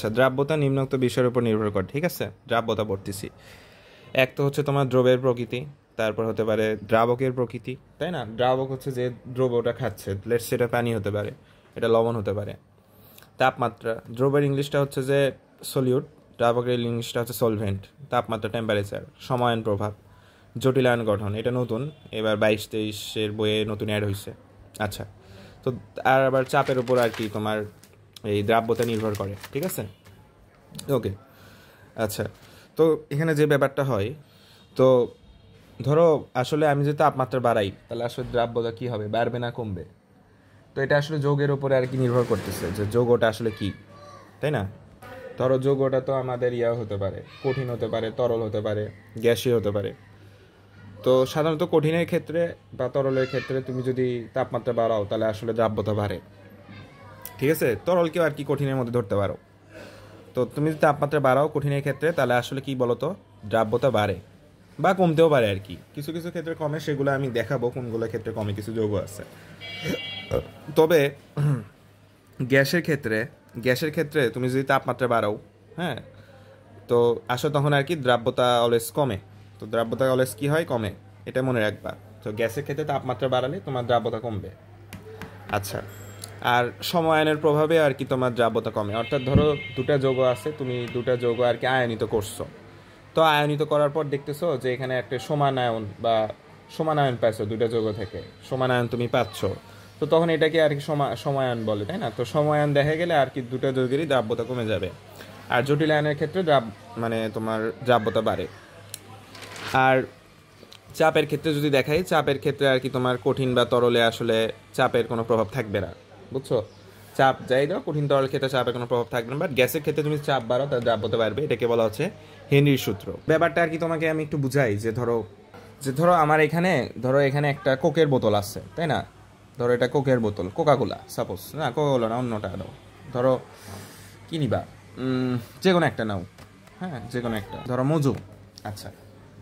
আচ্ছা, দ্রাব্যতা নিম্নোক্ত বিষয়ের উপর নির্ভর করে, ঠিক আছে? দ্রাব্যতা পড়তেছি। এক তো হচ্ছে তোমার দ্রব্যের প্রকৃতি, তারপর হতে পারে দ্রাবকের প্রকৃতি, তাই না? দ্রাবক হচ্ছে যে দ্রব্যটা খাচ্ছে, লেটস সেটা পানি হতে পারে, এটা লবণ হতে পারে। তাপমাত্রা, দ্রব্যের ইংলিশটা হচ্ছে যে সলিউট, দ্রাবকের ইংলিশটা হচ্ছে সলভেন্ট। তাপমাত্রা, টেম্পারেচার। সমায়ন প্রভাব, জটিলায়ন গঠন, এটা নতুন, এবার 22-23 বইয়ে নতুন অ্যাড হয়েছে। আচ্ছা, তো আর আবার চাপের উপর আর কি তোমার এই দ্রাব্যতা নির্ভর করে, ঠিক আছে? ওকে, আচ্ছা, তো এখানে যে ব্যাপারটা হয়, তো ধরো আসলে আমি যদি তাপমাত্রা বাড়াই তাহলে আসলে দ্রাব্যতা কী হবে, বাড়বে না কমবে? তো এটা আসলে যৌগের উপরে আর কি নির্ভর করতেছে যে যৌগটা আসলে কি, তাই না? ধরো যৌগটা তো আমাদের হতে পারে, কঠিন হতে পারে, তরল হতে পারে, গ্যাসীয় হতে পারে। তো সাধারণত কঠিনের ক্ষেত্রে বা তরলের ক্ষেত্রে তুমি যদি তাপমাত্রা বাড়াও তাহলে আসলে দ্রাব্যতা বাড়ে, ঠিক আছে? তরলকেও আর কি কঠিনের মধ্যে ধরতে পারো। তো তুমি যদি তাপমাত্রা বাড়াও কঠিনের ক্ষেত্রে তাহলে আসলে কি বলতো, দ্রাব্যতা বাড়ে বা কমতেও পারে আর কি, কিছু কিছু ক্ষেত্রে কমে, সেগুলো আমি দেখাবো কোনগুলো ক্ষেত্রে কমে, কিছু যৌগ আছে। তবে গ্যাসের ক্ষেত্রে তুমি যদি তাপমাত্রা বাড়াও, হ্যাঁ, তো আসলে তখন আর কি দ্রাব্যতা অলওয়েজ কমে। তো দ্রাব্যতা অলওয়েজ কি হয়, কমে, এটা মনে রাখবা। তো গ্যাসের ক্ষেত্রে তাপমাত্রা বাড়ালে তোমার দ্রাব্যতা কমবে। আচ্ছা, আর সমায়নের প্রভাবে আর কি তোমার দ্রাব্যতা কমে, অর্থাৎ ধরো দুটা যৌগ আছে, তুমি দুটা যৌগ আর কি আয়নিত করছো। তো আয়নিত করার পর দেখতেছো যে এখানে একটা সমানায়ন পাইছো, দুটা যৌগ থেকে সমানায়ন তুমি পাচ্ছ। তো তখন এটাকে আর কি সমায়ন বলে, তাই না? তো সমায়ন দেখা গেলে আর কি দুটা যৌগেরই দ্রাব্যতা কমে যাবে। আর জটিলায়নের ক্ষেত্রে মানে তোমার দ্রাব্যতা বাড়ে। আর চাপের ক্ষেত্রে যদি দেখাই, চাপের ক্ষেত্রে আর কি তোমার কঠিন বা তরলে আসলে চাপের কোনো প্রভাব থাকবে না, বুঝছো? চাপ যাই দাও, কঠিন তরল ক্ষেত্রে চাপের কোনো প্রভাব থাকবে না। বাট গ্যাসের ক্ষেত্রে তুমি চাপ বাড়াও তার দ্রাব্যতা বাড়বে, এটাকে বলা হচ্ছে হেনরির সূত্র। ব্যাপারটা আর কি তোমাকে আমি একটু বুঝাই যে ধরো আমার এখানে একটা কোকের বোতল আছে, তাই না? ধরো এটা কোকের বোতল, কোকাকোলা সাপোজ, না কোকাকোলা না, অন্যটা দাও, ধরো কি নিবা, যে কোনো একটা নাও, হ্যাঁ, যে কোনো একটা, ধরো মজু। আচ্ছা,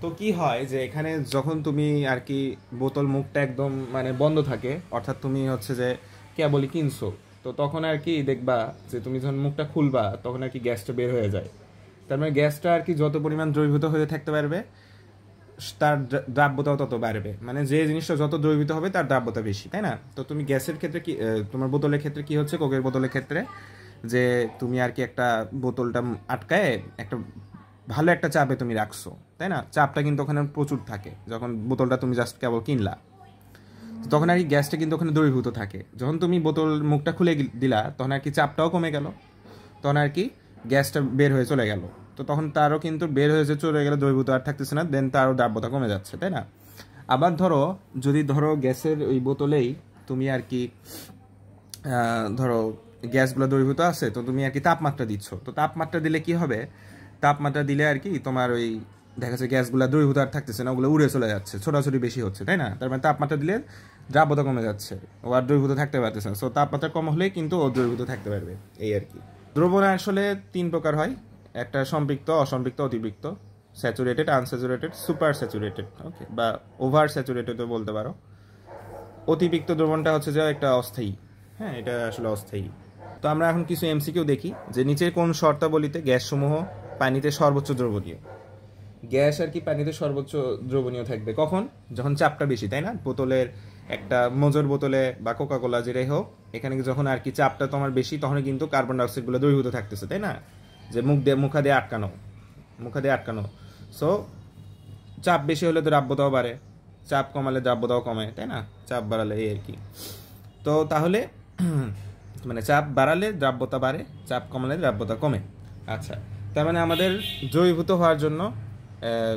তো কি হয় যে এখানে যখন তুমি আর কি বোতল মুখটা একদম মানে বন্ধ থাকে, অর্থাৎ তুমি হচ্ছে যে কেবলই কিনছো, তো তখন আর কি দেখবা যে তুমি যখন মুখটা খুলবা তখন আর কি গ্যাসটা বের হয়ে যায়। তার মানে গ্যাসটা আর কি যত পরিমাণ দ্রবীভূত হয়ে থাকতে পারবে তার দ্রাব্যতাও তত বাড়বে, মানে যে জিনিসটা যত দ্রবীভূত হবে তার দ্রাব্যতা বেশি, তাই না? তো তুমি গ্যাসের ক্ষেত্রে কি, তোমার বোতলের ক্ষেত্রে কি হচ্ছে, কোকের বোতলের ক্ষেত্রে যে তুমি আর কি একটা বোতলটা আটকায় একটা ভালো একটা চাপে তুমি রাখছো, তাই না? চাপটা কিন্তু ওখানে প্রচুর থাকে যখন বোতলটা তুমি জাস্ট কেবল কিনলা, তখন আর কি গ্যাসটা কিন্তু ওখানে দ্রবীভূত থাকে। যখন তুমি বোতল মুখটা খুলে দিলা তখন আর কি চাপটাও কমে গেল, তখন আর কি গ্যাসটা বের হয়ে চলে গেল। তো তখন তারও কিন্তু বের হয়ে চলে গেলে দ্রবীভূত আর থাকতেছে না, দেন তারও দ্রাব্যতা কমে যাচ্ছে, তাই না? আবার ধরো গ্যাসের ওই বোতলেই তুমি আর কি ধরো গ্যাসগুলো দ্রবীভূত আছে, তো তুমি আর কি তাপমাত্রা দিচ্ছ, তো তাপমাত্রা দিলে কি হবে, তাপমাত্রা দিলে আর কি তোমার ওই দেখা যাচ্ছে গ্যাসগুলো দ্রবীভূত আর থাকতেছে না, ওগুলো উড়ে চলে যাচ্ছে, ছোটাছুটি বেশি হচ্ছে, তাই না? তার মানে তাপমাত্রা দিলে দ্রাব্যতা কমে যাচ্ছে, ও আর দ্রবীভূত থাকতে পারতেছে না। সো তাপমাত্রা কম হলেই কিন্তু ও দ্রবীভূত থাকতে পারবে, এই আর কি। দ্রবণ আসলে 3 প্রকার হয়, একটা সম্পৃক্ত, অসম্পৃক্ত, অতিপৃক্ত, স্যাচুরেটেড, আনস্যাচুরেটেড, সুপার স্যাচুরেটেড, ওকে, বা ওভার স্যাচুরেটেডও বলতে পারো। অতিরিক্ত দ্রবণটা হচ্ছে যে একটা অস্থায়ী, হ্যাঁ, এটা আসলে অস্থায়ী। তো আমরা এখন কিছু এমসিকিউ দেখি যে নিচের কোন শর্তাবলীতে গ্যাসসমূহ পানিতে সর্বোচ্চ দ্রবণীয়। গ্যাস আর কি পানিতে সর্বোচ্চ দ্রবণীয় থাকবে কখন, যখন চাপটা বেশি, তাই না? বোতলের একটা মজুর বোতলে বা কোকাকোলা যেটাই হোক, এখানে যখন আর কি চাপটা তোমার বেশি তখন কিন্তু কার্বন ডাইঅক্সাইডগুলো দ্রবীভূত থাকতেছে, তাই না? যে মুখা দিয়ে আটকানো। সো চাপ বেশি হলে তো দ্রাব্যতাও বাড়ে, চাপ কমালে দ্রাব্যতাও কমে, তাই না? চাপ বাড়ালে, এই আর কি। তো তাহলে মানে চাপ বাড়ালে দ্রাব্যতা বাড়ে, চাপ কমালে দ্রাব্যতা কমে। আচ্ছা, তার মানে আমাদের দ্রবীভূত হওয়ার জন্য,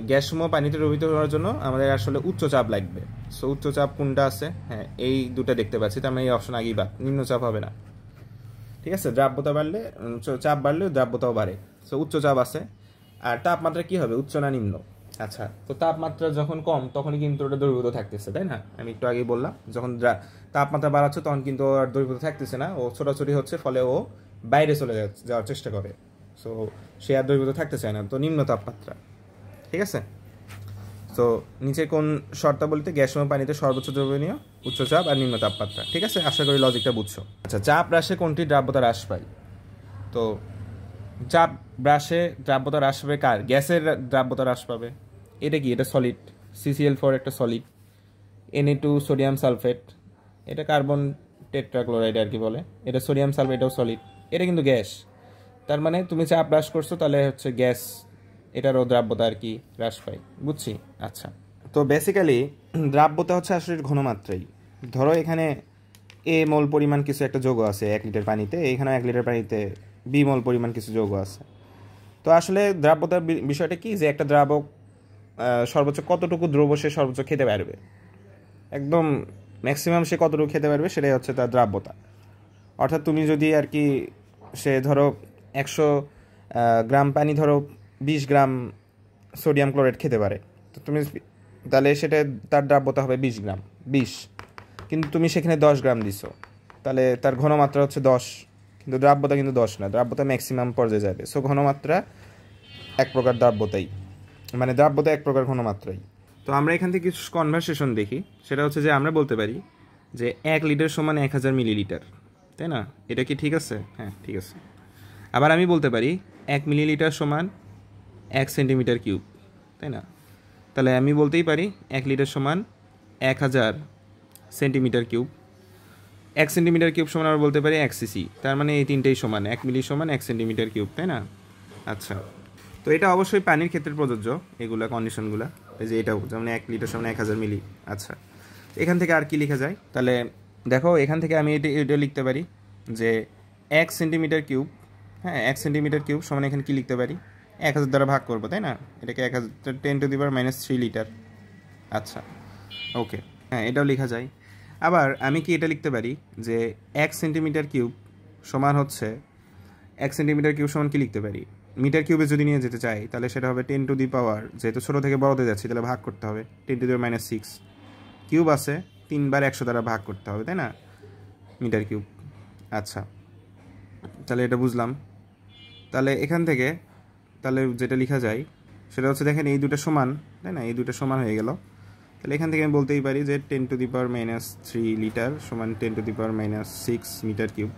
গ্যাসসমূহ পানিতে দ্রবীভূত হওয়ার জন্য আমাদের আসলে উচ্চ চাপ লাগবে। সো উচ্চ চাপ কোনটা আছে, হ্যাঁ, এই দুটা দেখতে পাচ্ছি, তার মানে এই অপশন আগেই বাদ, নিম্ন চাপ হবে না, ঠিক আছে? দ্রাব্যতা বাড়লে, চাপ বাড়লে দ্রাব্যতাও বাড়ে। সো উচ্চ চাপ আছে। আর তাপমাত্রা কি হবে, উচ্চ না নিম্ন? আচ্ছা, তো তাপমাত্রা যখন কম তখনই কিন্তু ওটা দ্রবীভূত থাকতেছে, তাই না? আমি একটু আগেই বললাম, যখন তাপমাত্রা বাড়াচ্ছে তখন কিন্তু আর দ্রবীভূত থাকতেছে না, ও ছোটাছুটি হচ্ছে, ফলে ও বাইরে চলে যাওয়ার চেষ্টা করে। সো সে আর দ্রবীভূত থাকতে চায় না, তো নিম্ন তাপমাত্রা, ঠিক আছে? তো নিচে কোন শর্তাবলীতে গ্যাসসমূহ পানিতে সর্বোচ্চ দ্রবণীয়, উচ্চ চাপ আর নিম্ন তাপমাত্রা, ঠিক আছে? আশা করি লজিকটা বুঝছো। আচ্ছা, চাপ হ্রাসে কোনটি দ্রাব্যতা হ্রাস পায়? তো চাপ হ্রাসে দ্রাব্যতা হ্রাস পাবে কার? গ্যাসের দ্রাব্যতা হ্রাস পাবে। এটা কি? এটা সলিড, CCl4 একটা সলিড, Na2 সোডিয়াম সালফেট, এটা কার্বন টেট্রাক্লোরাইড আর কি বলে, এটা সোডিয়াম সালফেট, এটাও সলিড, এটা কিন্তু গ্যাস। তার মানে তুমি চাপ হ্রাস করছো, তাহলে হচ্ছে গ্যাস, এটারও দ্রাব্যতা আর কি হ্রাস পায়, বুঝছি। আচ্ছা, তো বেসিক্যালি দ্রাব্যতা হচ্ছে আসলে ঘনমাত্রাই। ধরো এখানে এ মোল পরিমাণ কিছু একটা যৌগ আছে 1 লিটার পানিতে, এখানে 1 লিটার পানিতে বি মোল পরিমাণ কিছু যৌগ আছে। তো আসলে দ্রাব্যতার বিষয়টা কি, যে একটা দ্রাবক সর্বোচ্চ কতটুকু দ্রব্য সে সর্বোচ্চ খেতে পারবে, একদম ম্যাক্সিমাম সে কতটুকু খেতে পারবে, সেটাই হচ্ছে তার দ্রাব্যতা। অর্থাৎ তুমি যদি আর কি, সে ধরো 100 গ্রাম পানি, ধরো 20 গ্রাম সোডিয়াম ক্লোরাইড খেতে পারে, তো তুমি তাহলে সেটা তার দ্রাব্যতা হবে 20 গ্রাম, 20, কিন্তু তুমি সেখানে 10 গ্রাম দিছো, তাহলে তার ঘনমাত্রা হচ্ছে 10, কিন্তু দ্রাব্যতা কিন্তু 10 না, দ্রাব্যতা ম্যাক্সিমাম পর্যায়ে যাবে। সো ঘনমাত্রা এক প্রকার দ্রাব্যতাই, মানে দ্রাব্যতা এক প্রকার ঘনমাত্রাই। তো আমরা এখান থেকে কিছু কনভারসেশন দেখি, সেটা হচ্ছে যে আমরা বলতে পারি যে 1 লিটার সমান 1000 মিলিলিটার, তাই না? এটা কি ঠিক আছে? হ্যাঁ, ঠিক আছে। আবার আমি বলতে পারি 1 মিলিলিটার সমান 1 সেন্টিমিটার কিউব, তাই না? তাহলে আমি বলতেই পারি 1 লিটার সমান 1000 সেন্টিমিটার কিউব। 1 সেন্টিমিটার কিউব সমান আমরা বলতে পারি 1 সিসি। তার মানে এই তিনটেই সমান, 1 মিলি সমান 1 সেন্টিমিটার কিউব, তাই না? আচ্ছা, তো এটা অবশ্যই পানির ক্ষেত্রে প্রযোজ্য, এগুলা কন্ডিশনগুলা। এই যে এটাও যেমন 1 লিটার সমান 1000 মিলি। আচ্ছা, এখান থেকে আর কি লেখা যায়? তাহলে দেখো, এখান থেকে আমি এটা লিখতে পারি যে 1 সেন্টিমিটার কিউব, হ্যাঁ 1 সেন্টিমিটার কিউব সমান এখানে কি লিখতে পারি? 1000 দ্বারা ভাগ করবো, তাই না? এটাকে 1000, 10⁻³ লিটার। আচ্ছা, ওকে, হ্যাঁ এটাও লেখা যায়। আবার আমি কি এটা লিখতে পারি যে 1 সেন্টিমিটার কিউব সমান হচ্ছে 1 সেন্টিমিটার কিউব সমান কি লিখতে পারি? মিটার কিউবে যদি নিয়ে যেতে চাই, তাহলে সেটা হবে 10⁻, যেহেতু ছোটো থেকে বড়তে যাচ্ছি তাহলে ভাগ করতে হবে, 10⁻⁶। কিউব আছে, 3 বার 100 দ্বারা ভাগ করতে হবে, তাই না? Metre cube. আচ্ছা, তাহলে এটা বুঝলাম। তাহলে এখান থেকে তাহলে যেটা লেখা যায় সেটা হচ্ছে, দেখেন এই দুটো সমান, তাই না? এই দুটো সমান হয়ে গেল। তাহলে এখান থেকে আমি বলতেই পারি যে 10⁻³ লিটার সমান 10⁻⁶ মিটার কিউব।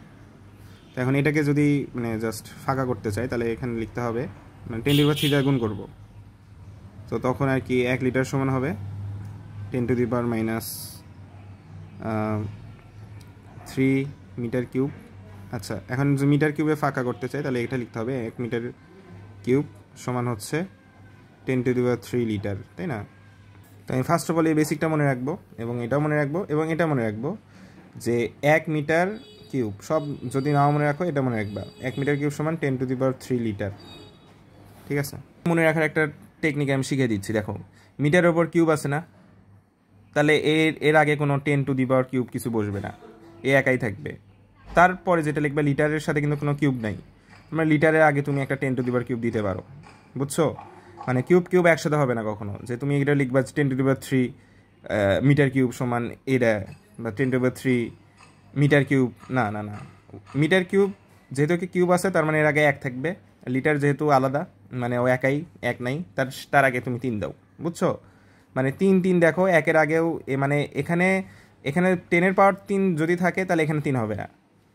তো এখন এটাকে যদি মানে জাস্ট ফাঁকা করতে চাই, তাহলে এখানে লিখতে হবে মানে 10⁻³ দ্বারা গুণ করবো, তো তখন আর কি 1 লিটার সমান হবে 10⁻³ মিটার কিউব। আচ্ছা, এখন যদি মিটার কিউবে ফাঁকা করতে চাই, তাহলে এটা লিখতে হবে 1 মিটার কিউব সমান হচ্ছে 10⁻³ লিটার, তাই না? তো আমি ফার্স্ট অফ অল এই বেসিকটা মনে রাখবো, এবং এটাও মনে রাখবো, এবং এটা মনে রাখবো যে 1 মিটার কিউব, সব যদি নাও মনে রাখো এটা মনে রাখবা, 1 মিটার কিউব সমান 10⁻³ লিটার, ঠিক আছে? মনে রাখার একটা টেকনিক আমি শিখিয়ে দিচ্ছি। দেখো, মিটারের ওপর কিউব আছে না, তাহলে এর আগে কোনো 10⁻³ কিছু বসবে না, এ একাই থাকবে। তারপরে যেটা লিখবে, লিটারের সাথে কিন্তু কোনো কিউব নাই, তোমরা লিটারের আগে তুমি একটা 10⁻³ দিতে পারো, বুঝছো? মানে কিউব একসাথে হবে না কখনো, যে তুমি এটা লিখবা 10⁻³ মিটার কিউব সমান এটা, বা 10⁻³ মিটার কিউব, না না না। মিটার কিউব যেহেতু কিউব আছে, তার মানে এর আগে 1 থাকবে। লিটার যেহেতু আলাদা, মানে ও একাই, 1 নাই, তার আগে তুমি 3 দাও, বুঝছো? মানে 3 দেখো, 1-এর আগেও মানে এখানে 10⁻³ যদি থাকে, তাহলে এখানে 3 হবে না,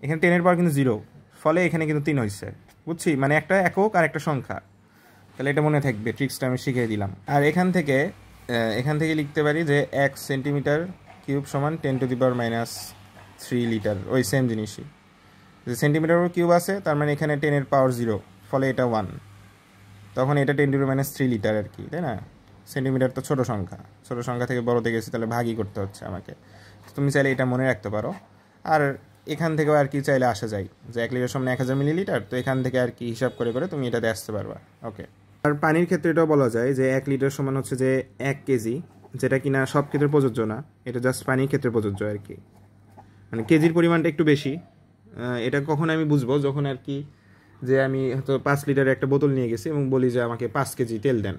এখানে 10⁻³ কিন্তু 0, ফলে এখানে কিন্তু 3 হয়েছে, বুঝছি? মানে একটা একক আর একটা সংখ্যা। তাহলে এটা মনে থাকবে, ট্রিক্সটা আমি শিখিয়ে দিলাম। আর এখান থেকে লিখতে পারি যে 1 সেন্টিমিটার কিউব সমান 10⁻³ লিটার, ওই সেম জিনিসই, যে সেন্টিমিটার কিউব আছে, তার মানে এখানে 10⁻⁻�0, ফলে এটা 1, তখন এটা 10⁻³ লিটার আর কি, তাই না? সেন্টিমিটার তো ছোটো সংখ্যা থেকে বড়তে গেছি, তাহলে ভাগই করতে হচ্ছে আমাকে। তুমি চাইলে এটা মনে রাখতে পারো। আর এখান থেকেও আর কি চাইলে আসা যায় যে 1 লিটার সমান 1000 মিলিলিটার, তো এখান থেকে আর কি হিসাব করে তুমি এটাতে আসতে পারবা। ওকে, আর পানির ক্ষেত্রে এটাও বলা যায় যে 1 লিটার সমান হচ্ছে যে 1 কেজি, যেটা কিনা সব ক্ষেত্রে প্রযোজ্য না, এটা জাস্ট পানির ক্ষেত্রে প্রযোজ্য আর কি, মানে কেজির পরিমাণটা একটু বেশি। এটা কখন আমি বুঝবো, যখন আর কি যে আমি হয়তো 5 লিটারের একটা বোতল নিয়ে গেছি এবং বলি যে আমাকে 5 কেজি তেল দেন,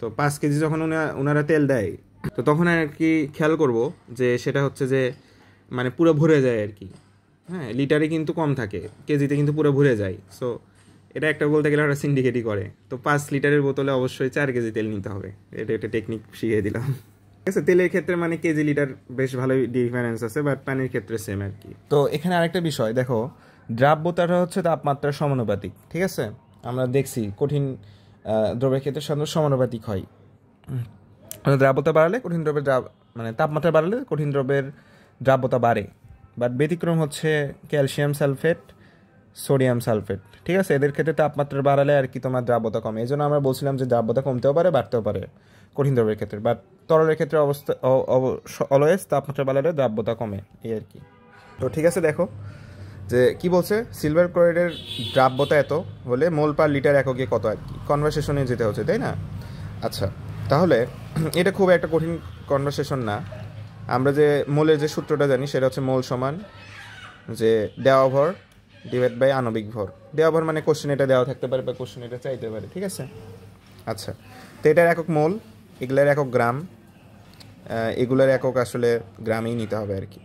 তো 5 কেজি যখন ওনারা তেল দেয়, তো তখন আর কি খেয়াল করব যে সেটা হচ্ছে যে মানে পুরো ভরে যায় আর কি। হ্যাঁ, লিটারে কিন্তু কম থাকে, কেজিতে কিন্তু পুরো ভরে যায়। সো এটা একটা বলতে গেলে ওরা সিন্ডিকেটই করে। তো 5 লিটারের বোতলে অবশ্যই 4 কেজি তেল নিতে হবে, এটা একটা টেকনিক শিখিয়ে দিলাম। ঠিক আছে, তেলের ক্ষেত্রে মানে কেজি লিটার বেশ ভালোই ডিফারেন্স আছে, বাট পানির ক্ষেত্রে সেম আর কি। তো এখানে আরেকটা বিষয় দেখো, দ্রাব্যতাটা হচ্ছে তাপমাত্রার সমানুপাতিক, ঠিক আছে? আমরা দেখছি কঠিন দ্রব্যের ক্ষেত্রে সাধারণত সমানুপাতিক হয়। দ্রাব্যতা বাড়ালে কঠিন দ্রব্যের মানে তাপমাত্রা বাড়ালে কঠিন দ্রব্যের দ্রাব্যতা বাড়ে। বাট ব্যতিক্রম হচ্ছে ক্যালসিয়াম সালফেট, সোডিয়াম সালফেট, ঠিক আছে? এদের ক্ষেত্রে তাপমাত্রা বাড়ালে আর কি তোমার দ্রাব্যতা কমে। এই জন্য আমরা বলছিলাম যে দ্রাব্যতা কমতেও পারে বাড়তেও পারে কঠিন দ্রব্যের ক্ষেত্রে, বাট তরলের ক্ষেত্রে অবস্থা অলওয়েজ তাপমাত্রা বাড়ালে দ্রাব্যতা কমে, এই আর কি। তো ঠিক আছে, দেখো যে কি বলছে, সিলভার ক্লোরাইডের দ্রাব্যতা এত হলে মোল পার লিটার এককে কত আর কি কনভারসেশনে যেতে হচ্ছে, তাই না? আচ্ছা, তাহলে এটা খুব একটা কঠিন কনভারসেশন না। আমরা যে মোলের যে সূত্রটা জানি সেটা হচ্ছে মোল সমান যে দেওয়া ভর ডিভাইড বাই আণবিক ভর। দেওয়া ভর মানে কোশ্চেন এটা দেওয়া থাকতে পারে বা কোশ্চেন এটা চাইতে পারে, ঠিক আছে? আচ্ছা, তো এটার একক মোল, এগুলার একক গ্রাম, এগুলার একক আসলে গ্রামেই নিতে হবে আর কি।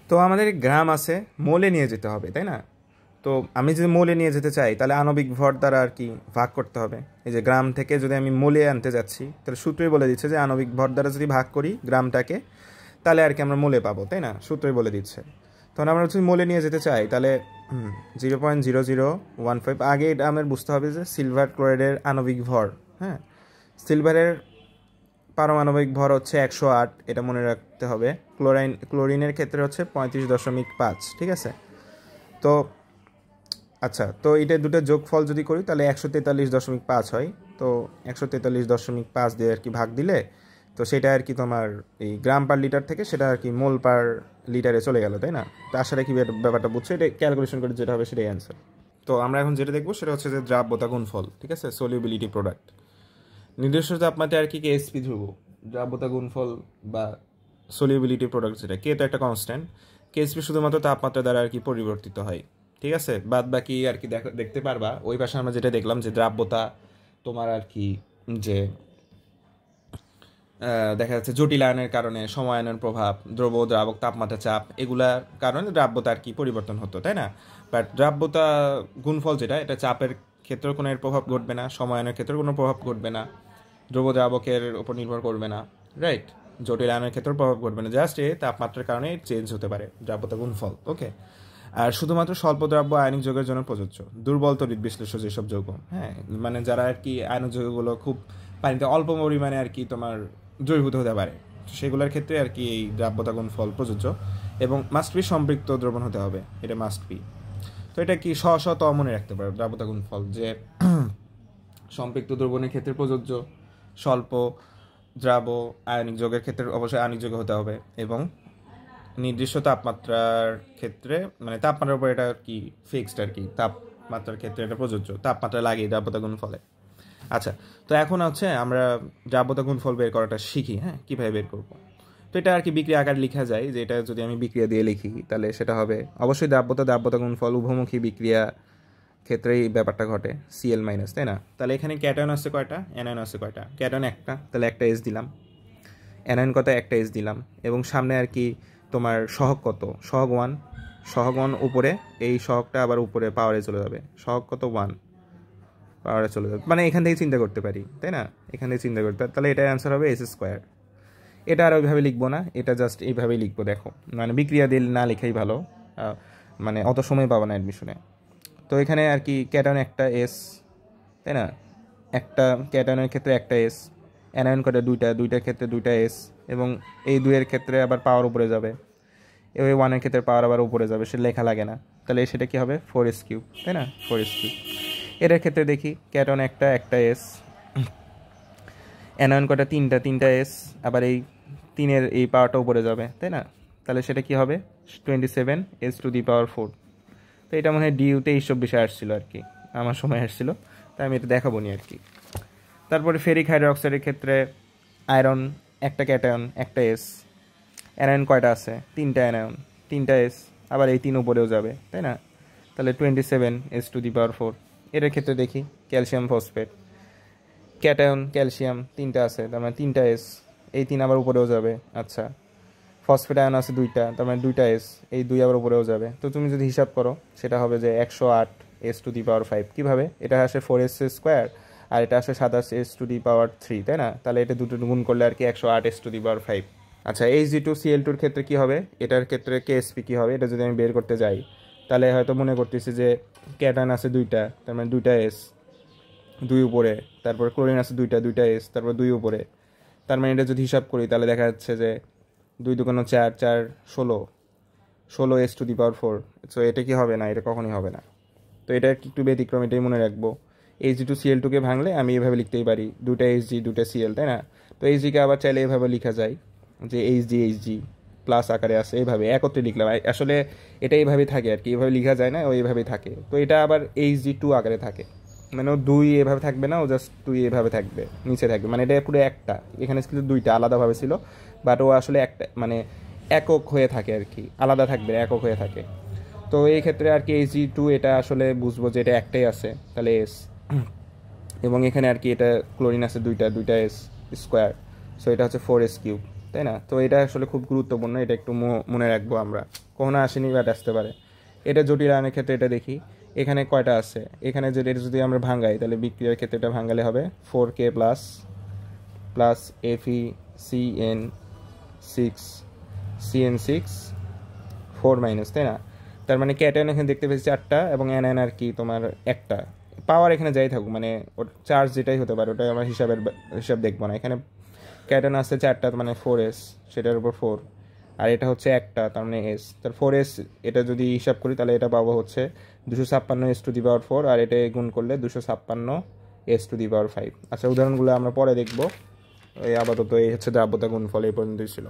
তো আমাদের গ্রাম আছে, মোলে নিয়ে যেতে হবে, তাই না? তো আমি যদি মোলে নিয়ে যেতে চাই তাহলে আণবিক ভর দ্বারা আর কি ভাগ করতে হবে। এই যে গ্রাম থেকে যদি আমি মোলে আনতে যাচ্ছি তাহলে সূত্রই বলে দিচ্ছে যে আণবিক ভর দ্বারা যদি ভাগ করি গ্রামটাকে তাহলে আর কি আমরা মোলে পাবো, তাই না? সূত্রই বলে দিচ্ছে। তখন আমরা যদি মোলে নিয়ে যেতে চাই তাহলে 0.0015, আগে এটা আমাদের বুঝতে হবে যে সিলভার ক্লোরাইডের আণবিক ভর, হ্যাঁ, সিলভারের পারমাণবিক ভর হচ্ছে 108, এটা মনে রাখতে হবে। ক্লোরিনের ক্ষেত্রে হচ্ছে 35.5, ঠিক আছে? তো আচ্ছা, তো এটা দুটো যোগফল যদি করি তাহলে 143.5 হয়। তো 143.5 দিয়ে আর কি ভাগ দিলে তো সেটা আর কি তোমার এই গ্রাম পার লিটার থেকে সেটা আর কি মোল পার লিটারে চলে গেল, তাই না? তো আসলে কি ব্যাপারটা বুঝছো? এটা ক্যালকুলেশন করে যেটা হবে সেটাই অ্যান্সার। তো আমরা এখন যেটা দেখবো সেটা হচ্ছে যে দ্রাব্যতা গুণফল, ঠিক আছে? Solubility product. নির্দিষ্ট তাপমাত্রায় আর কি কেএসপি ধ্রুব, দ্রাব্যতা গুণফল বা সলিউবিলিটি প্রোডাক্ট যেটা, কে তো একটা কনস্ট্যান্ট, কেএসপি শুধুমাত্র তাপমাত্রা দ্বারা আর কি পরিবর্তিত হয়, ঠিক আছে? বাদ বাকি আর কি দেখতে পারবা ওই পাশে আমরা যেটা দেখলাম যে দ্রাব্যতা তোমার আর কি যে দেখা যাচ্ছে জটিল আয়নের কারণে সময়ায়নের প্রভাব, দ্রব্য দ্রাবক তাপমাত্রা চাপ, এগুলার কারণে দ্রাব্যতা আর কি পরিবর্তন হতো, তাই না? বাট দ্রাব্যতা গুণফল যেটা, এটা চাপের ক্ষেত্রেও কোনো এর প্রভাব ঘটবে না, সময়ায়নের ক্ষেত্রেও কোনো প্রভাব ঘটবে না, দ্রব্য দ্রাবকের উপর নির্ভর করবে না, রাইট? জটিল আয়নের ক্ষেত্রেও প্রভাব ঘটবে না, জাস্ট এ তাপমাত্রার কারণে চেঞ্জ হতে পারে দ্রাব্যতা গুণফল, ওকে? আর শুধুমাত্র স্বল্প দ্রাব্য আয়নিক যৌগের জন্য প্রযোজ্য, দুর্বল তড়িৎ বিশ্লেষ্য যেসব যৌগ, হ্যাঁ, মানে যারা আর কি আয়নিক যৌগগুলো খুব পানিতে অল্প পরিমাণে আর কি তোমার দ্রবীভূত হতে পারে, সেগুলোর ক্ষেত্রে আর কি এই দ্রাব্যতা গুণফল প্রযোজ্য। এবং মাস্ট বি সম্পৃক্ত দ্রবণ হতে হবে, এটা মাস্ট বি। তো এটা কি ত মনে রাখতে পারো দ্রাব্যতা গুণফল, যে সম্পৃক্ত দ্রবণের ক্ষেত্রে প্রযোজ্য, স্বল্প দ্রাব আয়নিক যৌগের ক্ষেত্রে অবশ্যই আয়নিক যৌগ হতে হবে, এবং নির্দিষ্ট তাপমাত্রার ক্ষেত্রে মানে তাপমাত্রার উপর এটা কি ফিক্সড আর কি, তাপমাত্রার ক্ষেত্রে এটা প্রযোজ্য, তাপমাত্রা লাগে দ্রাব্যতা গুণফলে। আচ্ছা, তো এখন হচ্ছে আমরা দ্রাব্যতা গুণফল বের করাটা শিখি, হ্যাঁ, কীভাবে বের করবো। তো এটা আর কি বিক্রিয়া আকার লেখা যায়, যে এটা যদি আমি বিক্রিয়া দিয়ে লিখি তাহলে সেটা হবে অবশ্যই দ্রাব্যতা গুণফল উভমুখী বিক্রিয়া ক্ষেত্রেই ব্যাপারটা ঘটে, সিএল মাইনাস, তাই না? তাহলে এখানে ক্যাটায়ন আছে কয়টা, অ্যানায়ন আছে কয়টা? ক্যাটায়ন একটা, তাহলে একটা এস দিলাম। অ্যানায়ন কত, একটা এস দিলাম। এবং সামনে আর কি তোমার সহগ কত, সহগ 1, সহগ 1 উপরে, এই সহগটা আবার উপরে পাওয়ারে চলে যাবে, সহগ কত 1 পাওয়ারে চলে যাবে, মানে এখান থেকে চিন্তা করতে পারি, তাই না? এখান থেকে চিন্তা করতে, তাহলে এটার অ্যান্সার হবে এস স্কোয়ার। এটা আর ওইভাবে লিখবো না, এটা জাস্ট এইভাবেই লিখবো, দেখো মানে বিক্রিয়া দিয়ে না লেখাই ভালো, মানে অত সময় পাবো না অ্যাডমিশনে। তো এখানে আর কি ক্যাটায়ন একটা এস, তাই না? একটা ক্যাটায়নের ক্ষেত্রে একটা এস, অ্যানায়ন করে দুইটার ক্ষেত্রে দুইটা এস, এবং এই দুইয়ের ক্ষেত্রে আবার পাওয়ার উপরে যাবে, এবার 1-এর ক্ষেত্রে পাওয়ার আবার উপরে যাবে, সে লেখা লাগে না, তাহলে সেটা কি হবে 4s3, তাই না? 4s3। এটার ক্ষেত্রে দেখি ক্যাটায়ন একটা এস, অ্যানায়ন কটা তিনটা এস, আবার এই 3-এর এই পাওয়ারটা উপরে যাবে, তাই না? তাহলে সেটা কি হবে 27s⁴। তো এটা মনে হয় ডিউতে এইসব বিষয় আসছিলো আর কি, আমার সময় আসছিলো, তাই আমি এটা দেখাবো নি আর কি। তারপরে ফেরিক হাইড্রোক্সাইডের ক্ষেত্রে আয়রন একটা ক্যাটায়ন একটা এস, অ্যানায়ন কয়টা আছে, তিনটা অ্যানায়ন তিনটা এস, আবার এই 3 উপরেও যাবে, তাই না? তাহলে 27s⁴। এটার ক্ষেত্রে দেখি ক্যালসিয়াম ফসফেট, ক্যাটায়ন ক্যালসিয়াম তিনটা আছে, তার মানে তিনটা এস, এই 3 আবার উপরেও যাবে, আচ্ছা। ফসফেট আয়ন আছে দুইটা, তার মানে দুইটা এস, এই 2 আবার উপরেও যাবে। তো তুমি যদি হিসাব করো সেটা হবে যে 108s⁵। কীভাবে? এটা আসে 4s², আর এটা আসে 27s⁵, তাই না? তাহলে এটা দুটো গুণ করলে আর কি 108s⁵। আচ্ছা, Hg2Cl2 এর ক্ষেত্রে কী হবে, এটার ক্ষেত্রে কেএসপি কী হবে, এটা যদি আমি বের করতে যাই তাহলে হয়তো মনে করতেছি যে ক্যাটায়ন আছে দুইটা, তার মানে দুইটা এস, দুই উপরে, তারপর ক্লোরিন আছে দুইটা, দুইটা এস, তারপর দুই উপরে। তার মানে এটা যদি হিসাব করি তাহলে দেখা যাচ্ছে যে 2 × 2 = 4, 4 16, 16s⁴। সো এটা কি হবে না, এটা কখনই হবে না। তো এটা একটু ব্যতিক্রম, এটাই মনে রাখবো। Hg2Cl2কে ভাঙলে আমি এভাবে লিখতেই পারি, দুটা Hg দুটা Cl, তাই না? তো Hgকে আবার চাইলে এভাবে লেখা যায় যে Hg প্লাস আকারে আছে, এইভাবে একত্রে লিখলাম। আসলে এটা এইভাবেই থাকে আর কি, এইভাবে লেখা যায় না, ও এইভাবেই থাকে। তো এটা আবার Hg2 আকারে থাকে, মানে ও দুই এভাবে থাকবে না, ও জাস্ট দুই এভাবে থাকবে, নিচে থাকবে, মানে এটা পুরো একটা। এখানে কিন্তু দুইটা আলাদাভাবে ছিল, বাট ও আসলে একটা মানে একক হয়ে থাকে আর কি, আলাদা থাকবে, একক হয়ে থাকে। তো এই ক্ষেত্রে আর কি Hg2 এটা আসলে বুঝবো যে এটা একটাই আছে, তাহলে এস। এবং এখানে আর কি এটা ক্লোরিন আছে দুইটা, দুইটা এস স্কোয়ার, সো এটা হচ্ছে 4s³, তাই না? তো এটা আসলে খুব গুরুত্বপূর্ণ, এটা একটু মনে রাখবো আমরা, কখনো আসেনি বাট আসতে পারে। এটা জটিল আয়নের ক্ষেত্রে এটা দেখি, এখানে কয়টা আছে, এখানে যদি এটা যদি আমরা ভাঙাই তাহলে বিক্রিয়ার ক্ষেত্রে এটা ভাঙালে হবে 4k plus plus FeCN6 CN6 4 minus, তাই না? তার মানে ক্যাটায়ন এখানে দেখতে পেয়েছি 4টা এবং অ্যানায়ন আর কি তোমার একটা। পাওয়ার এখানে যাই থাকুক, মানে ওর চার্জ যেটাই হতে পারে, ওটাই আমরা হিসাব দেখবো না। এখানে ক্যাটায়ন আছে 4টা, মানে 4s, সেটার উপর 4, আর এটা হচ্ছে একটা, তার মানে এস। তার 4s, এটা যদি হিসাব করি তাহলে এটা পাবো হচ্ছে 256s⁴, আর এটা গুণ করলে 256s⁵। আচ্ছা, উদাহরণগুলো আমরা পরে দেখবো। এই আপাতত এই হচ্ছে দ্রাব্যতা গুণফল, এই পর্যন্তই ছিল।